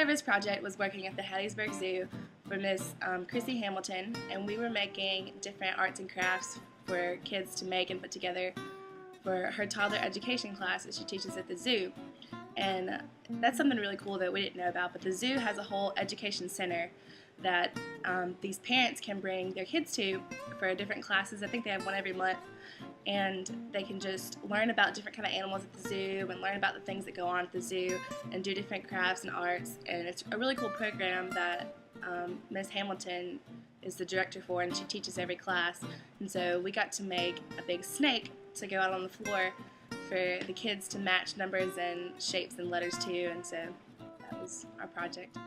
Service Project was working at the Hattiesburg Zoo for Miss Chrissy Hamilton, and we were making different arts and crafts for kids to make and put together for her toddler education class that she teaches at the zoo. And that's something really cool that we didn't know about, but the zoo has a whole education center that these parents can bring their kids to for different classes. I think they have one every month, and they can just learn about different kind of animals at the zoo and learn about the things that go on at the zoo and do different crafts and arts. And it's a really cool program that Miss Hamilton is the director for, and she teaches every class. And so we got to make a big snake to go out on the floor for the kids to match numbers and shapes and letters to, and so that was our project.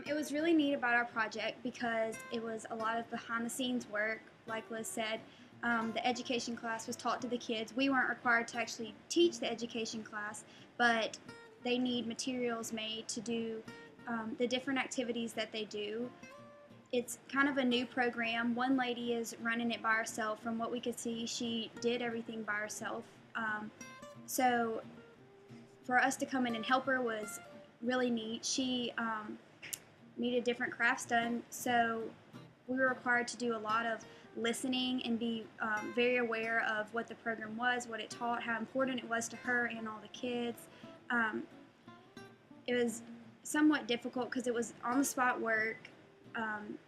It was really neat about our project because it was a lot of behind-the-scenes work. Like Liz said, the education class was taught to the kids. We weren't required to actually teach the education class, but they need materials made to do the different activities that they do. It's kind of a new program. One lady is running it by herself. From what we could see, she did everything by herself. So for us to come in and help her was really neat. She needed different crafts done, so we were required to do a lot of listening and be very aware of what the program was, what it taught, how important it was to her and all the kids. It was somewhat difficult because it was on-the-spot work,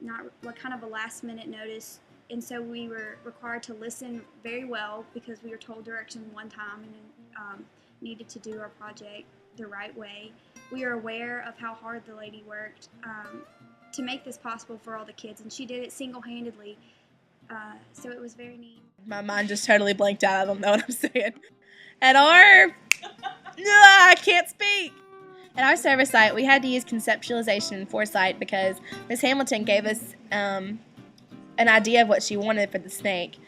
not kind of a last-minute notice, and so we were required to listen very well because we were told direction one time and needed to do our project the right way. We are aware of how hard the lady worked to make this possible for all the kids, and she did it single-handedly, so it was very neat. My mind just totally blanked out. I don't know what I'm saying. At our... I can't speak. At our service site, we had to use conceptualization and foresight because Miss Hamilton gave us an idea of what she wanted for the snake,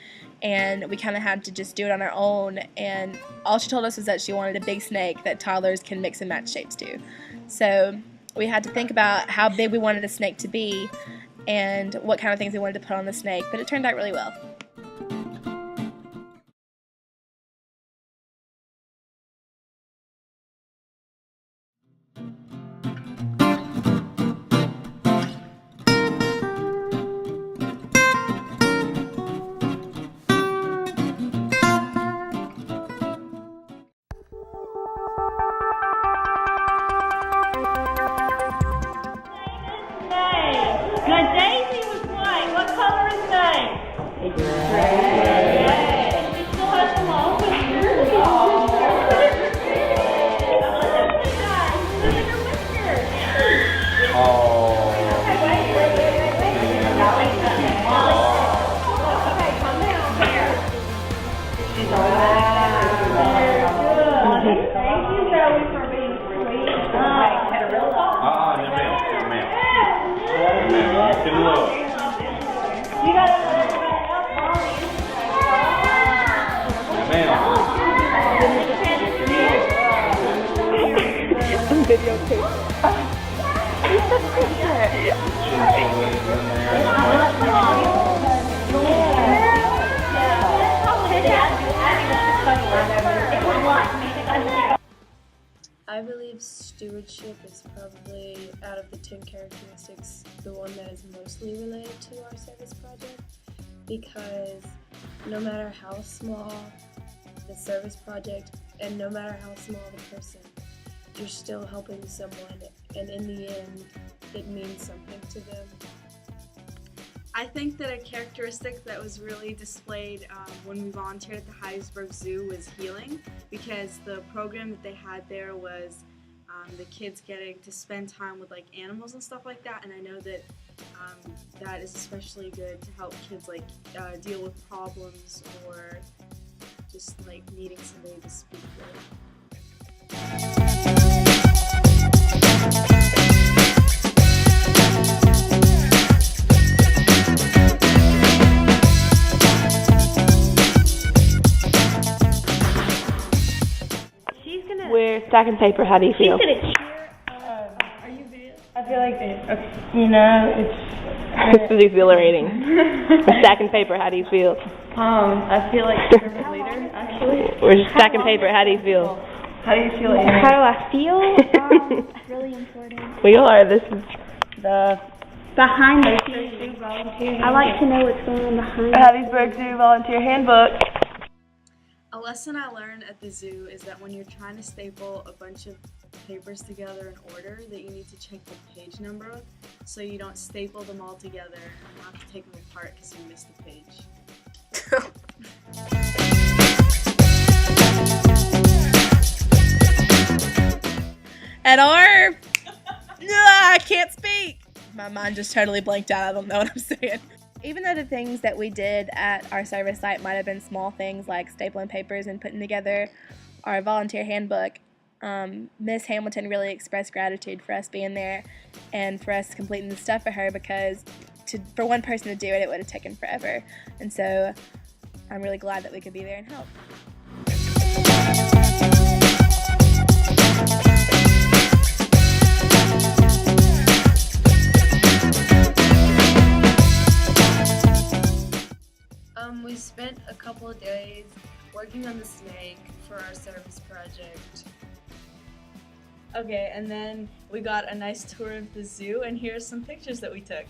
and we kind of had to just do it on our own, and all she told us was that she wanted a big snake that toddlers can mix and match shapes to. So we had to think about how big we wanted the snake to be and what kind of things we wanted to put on the snake, but it turned out really well. Now Daisy was white. What color is Daisy? Gray. She still has some long whiskers. Look at her whiskers. Okay, calm down. Here. She's all right. Thank you, Zoe, for being sweet. Had a real talk. No, ma'am. Good look. You got everybody else on you. I'm videotaping. I believe stewardship is probably, out of the 10 characteristics, the one that is mostly related to our service project, because no matter how small the service project and no matter how small the person, you're still helping someone, and in the end, it means something to them. I think that a characteristic that was really displayed when we volunteered at the Hattiesburg Zoo was healing, because the program that they had there was the kids getting to spend time with like animals and stuff like that, and I know that that is especially good to help kids like deal with problems or just like needing somebody to speak with. stacking paper, how do you feel? I feel like it's This is exhilarating. We're stacking paper, how do you feel? I feel like service leader, actually. We're stacking paper, how do you feel? How do you feel, Amy? How do I feel? Really important. We are. This is The Behind the scenes. I like to know what's going on behind the Hattiesburg Zoo Volunteer Handbook. A lesson I learned at the zoo is that when you're trying to staple a bunch of papers together in order, that you need to check the page number so you don't staple them all together and have to take them apart because you missed a page. At our, I can't speak. My mind just totally blanked out. I don't know what I'm saying. Even though the things that we did at our service site might have been small things like stapling papers and putting together our volunteer handbook, Miss Hamilton really expressed gratitude for us being there and for us completing the stuff for her, because for one person to do it, it would have taken forever. And so I'm really glad that we could be there and help. We spent a couple of days working on the snake for our service project. Okay, and then we got a nice tour of the zoo, and here's some pictures that we took.